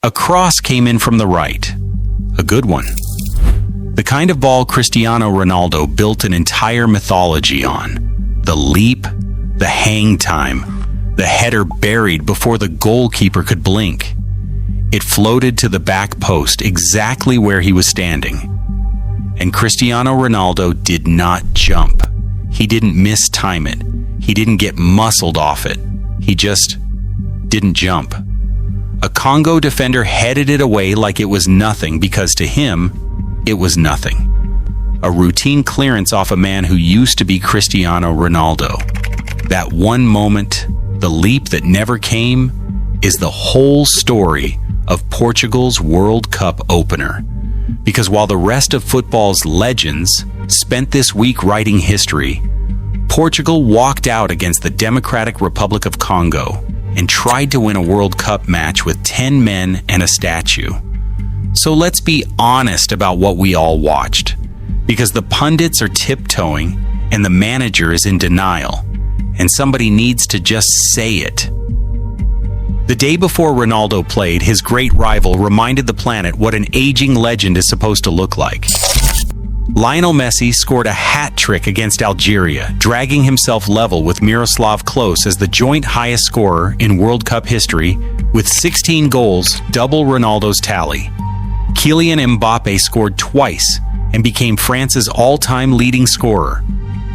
A cross came in from the right. A good one. The kind of ball Cristiano Ronaldo built an entire mythology on. The leap, the hang time, the header buried before the goalkeeper could blink. It floated to the back post exactly where he was standing. And Cristiano Ronaldo did not jump. He didn't mistime it. He didn't get muscled off it. He just didn't jump. A Congo defender headed it away like it was nothing because to him, it was nothing. A routine clearance off a man who used to be Cristiano Ronaldo. That one moment, the leap that never came, is the whole story of Portugal's World Cup opener. Because while the rest of football's legends spent this week writing history, Portugal walked out against the Democratic Republic of Congo and tried to win a World Cup match with 10 men and a statue. So let's be honest about what we all watched, because the pundits are tiptoeing and the manager is in denial, and somebody needs to just say it. The day before Ronaldo played, his great rival reminded the planet what an aging legend is supposed to look like. Lionel Messi scored a hat trick against Algeria, dragging himself level with Miroslav Klose as the joint highest scorer in World Cup history, with 16 goals, double Ronaldo's tally. Kylian Mbappe scored twice and became France's all-time leading scorer.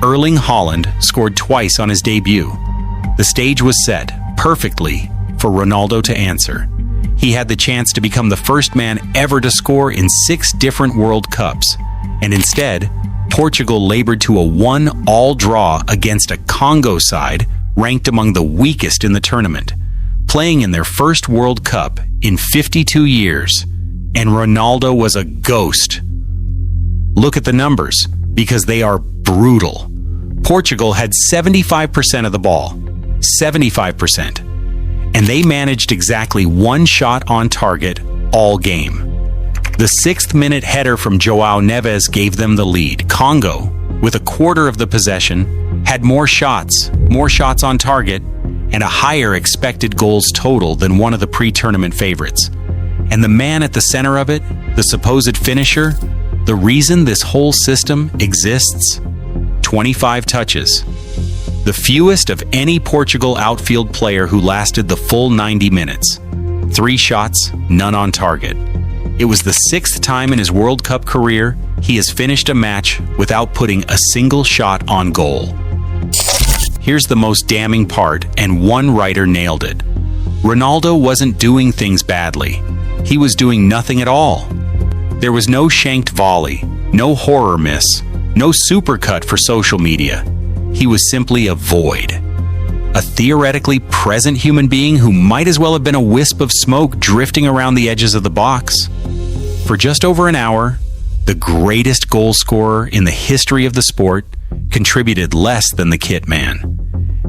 Erling Haaland scored twice on his debut. The stage was set perfectly for Ronaldo to answer. He had the chance to become the first man ever to score in 6 different World Cups. And instead, Portugal labored to a 1-all draw against a Congo side ranked among the weakest in the tournament, playing in their first World Cup in 52 years, and Ronaldo was a ghost. Look at the numbers, because they are brutal. Portugal had 75% of the ball, 75%, and they managed exactly 1 shot on target all game. The 6th-minute header from João Neves gave them the lead. Congo, with a quarter of the possession, had more shots on target, and a higher expected goals total than one of the pre-tournament favorites. And the man at the center of it, the supposed finisher, the reason this whole system exists? 25 touches. The fewest of any Portugal outfield player who lasted the full 90 minutes. 3 shots, none on target. It was the 6th time in his World Cup career he has finished a match without putting a single shot on goal. Here's the most damning part, and one writer nailed it. Ronaldo wasn't doing things badly. He was doing nothing at all. There was no shanked volley, no horror miss, no supercut for social media. He was simply a void. A theoretically present human being who might as well have been a wisp of smoke drifting around the edges of the box. For just over an hour, the greatest goal scorer in the history of the sport contributed less than the kit man.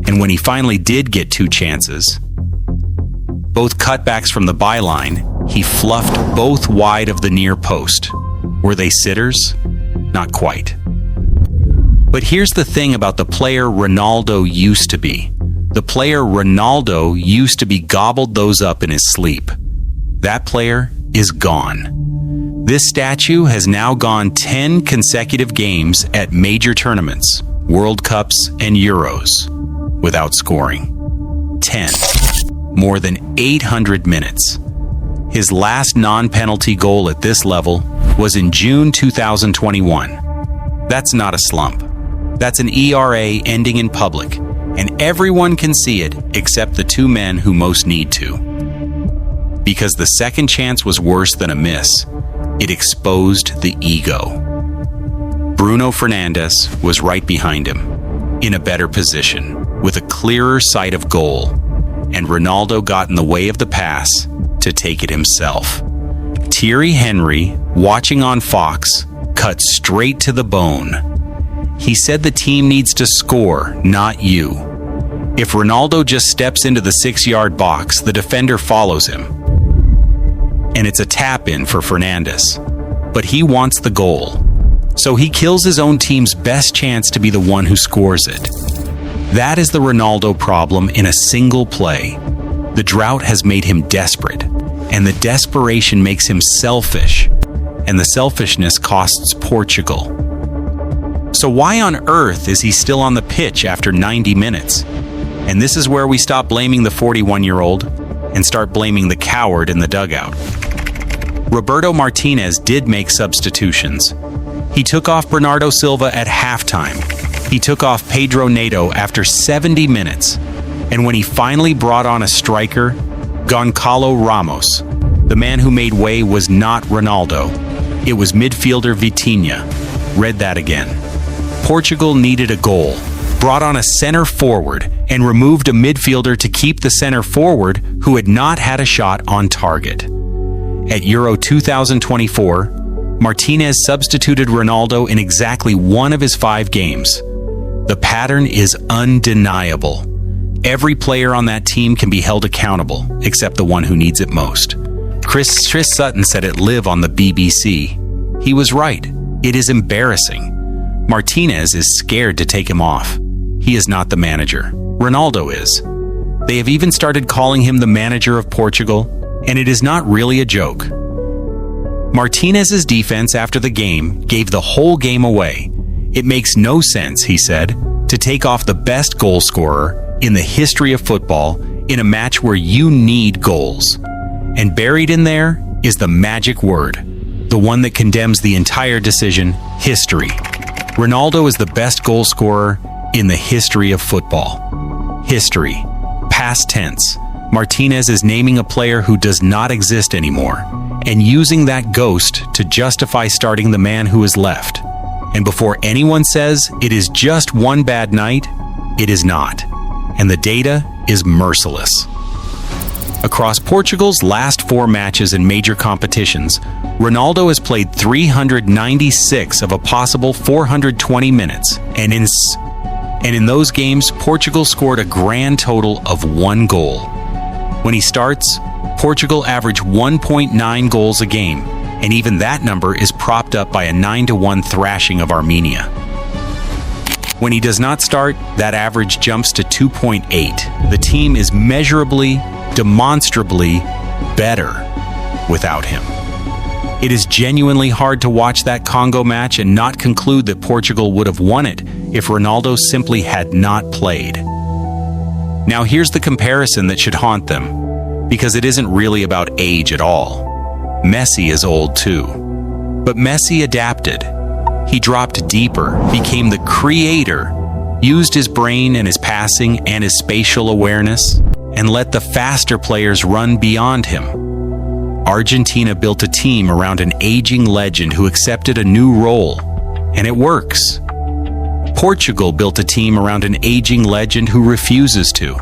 And when he finally did get 2 chances, both cutbacks from the byline, he fluffed both wide of the near post. Were they sitters? Not quite. But here's the thing about the player Ronaldo used to be. The player Ronaldo used to be gobbled those up in his sleep. That player is gone. This statue has now gone 10 consecutive games at major tournaments, World Cups and Euros, without scoring. 10. More than 800 minutes. His last non-penalty goal at this level was in June 2021. That's not a slump. That's an ERA ending in public, and everyone can see it except the 2 men who most need to. Because the second chance was worse than a miss. It exposed the ego. Bruno Fernandes was right behind him, in a better position, with a clearer sight of goal, and Ronaldo got in the way of the pass to take it himself. Thierry Henry, watching on Fox, cut straight to the bone. He said the team needs to score, not you. If Ronaldo just steps into the 6-yard box, the defender follows him. And it's a tap-in for Fernandes. But he wants the goal. So he kills his own team's best chance to be the one who scores it. That is the Ronaldo problem in a single play. The drought has made him desperate. and the desperation makes him selfish, and the selfishness costs Portugal. So why on earth is he still on the pitch after 90 minutes? And this is where we stop blaming the 41-year-old and start blaming the coward in the dugout. Roberto Martinez did make substitutions. He took off Bernardo Silva at halftime. He took off Pedro Neto after 70 minutes. And when he finally brought on a striker, Goncalo Ramos, the man who made way was not Ronaldo. It was midfielder Vitinha. Read that again. Portugal needed a goal, brought on a center forward, and removed a midfielder to keep the center forward who had not had a shot on target. At Euro 2024, Martinez substituted Ronaldo in exactly one of his 5 games. The pattern is undeniable. Every player on that team can be held accountable, except the one who needs it most. Chris Sutton said it live on the BBC. He was right. It is embarrassing. Martinez is scared to take him off. He is not the manager. Ronaldo is. They have even started calling him the manager of Portugal, and it is not really a joke. Martinez's defense after the game gave the whole game away. It makes no sense, he said, to take off the best goal scorer in the history of football in a match where you need goals. And buried in there is the magic word, the one that condemns the entire decision: history. Ronaldo is the best goal scorer in the history of football. History. Past tense. Martinez is naming a player who does not exist anymore and using that ghost to justify starting the man who is left. And before anyone says it is just one bad night, it is not. And the data is merciless. Across Portugal's last 4 matches in major competitions, Ronaldo has played 396 of a possible 420 minutes, and in those games, Portugal scored a grand total of 1 goal. When he starts, Portugal average 1.9 goals a game, and even that number is propped up by a 9-1 thrashing of Armenia. When he does not start, that average jumps to 2.8. The team is measurably, demonstrably better without him. It is genuinely hard to watch that Congo match and not conclude that Portugal would have won it if Ronaldo simply had not played. Now here's the comparison that should haunt them, because it isn't really about age at all. Messi is old too. But Messi adapted. He dropped deeper, became the creator, used his brain and his passing and his spatial awareness, and let the faster players run beyond him. Argentina built a team around an aging legend who accepted a new role, and it works. Portugal built a team around an aging legend who refuses to.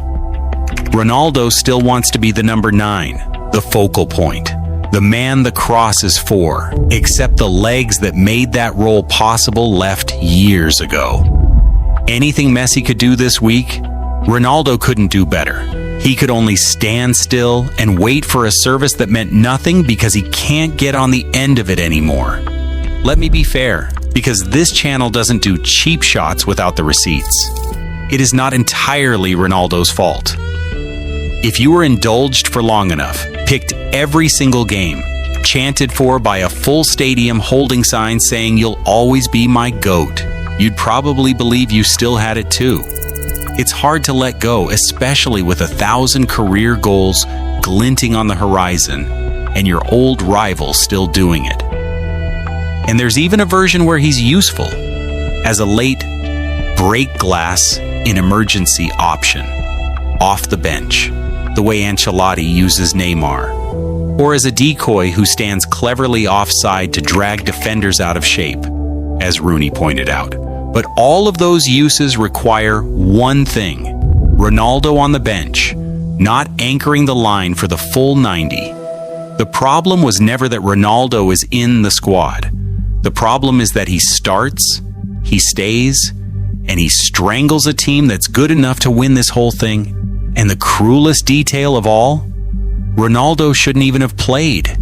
Ronaldo still wants to be the number 9, the focal point, the man the cross is for, except the legs that made that role possible left years ago. Anything Messi could do this week, Ronaldo couldn't do better. He could only stand still and wait for a service that meant nothing because he can't get on the end of it anymore. Let me be fair, because this channel doesn't do cheap shots without the receipts. It is not entirely Ronaldo's fault. If you were indulged for long enough, picked every single game, chanted for by a full stadium holding signs saying you'll always be my GOAT, you'd probably believe you still had it too. It's hard to let go, especially with 1,000 career goals glinting on the horizon and your old rival still doing it. And there's even a version where he's useful as a late break glass in emergency option, off the bench, the way Ancelotti uses Neymar, or as a decoy who stands cleverly offside to drag defenders out of shape, as Rooney pointed out. But all of those uses require one thing: Ronaldo on the bench, not anchoring the line for the full 90. The problem was never that Ronaldo is in the squad. The problem is that he starts, he stays, and he strangles a team that's good enough to win this whole thing. And the cruelest detail of all, Ronaldo shouldn't even have played.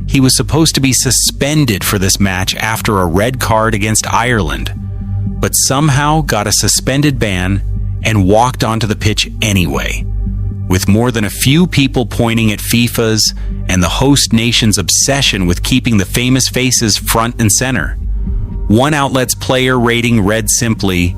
He was supposed to be suspended for this match after a red card against Ireland, but somehow got a suspended ban and walked onto the pitch anyway. with more than a few people pointing at FIFA's and the host nation's obsession with keeping the famous faces front and center. One outlet's player rating read simply,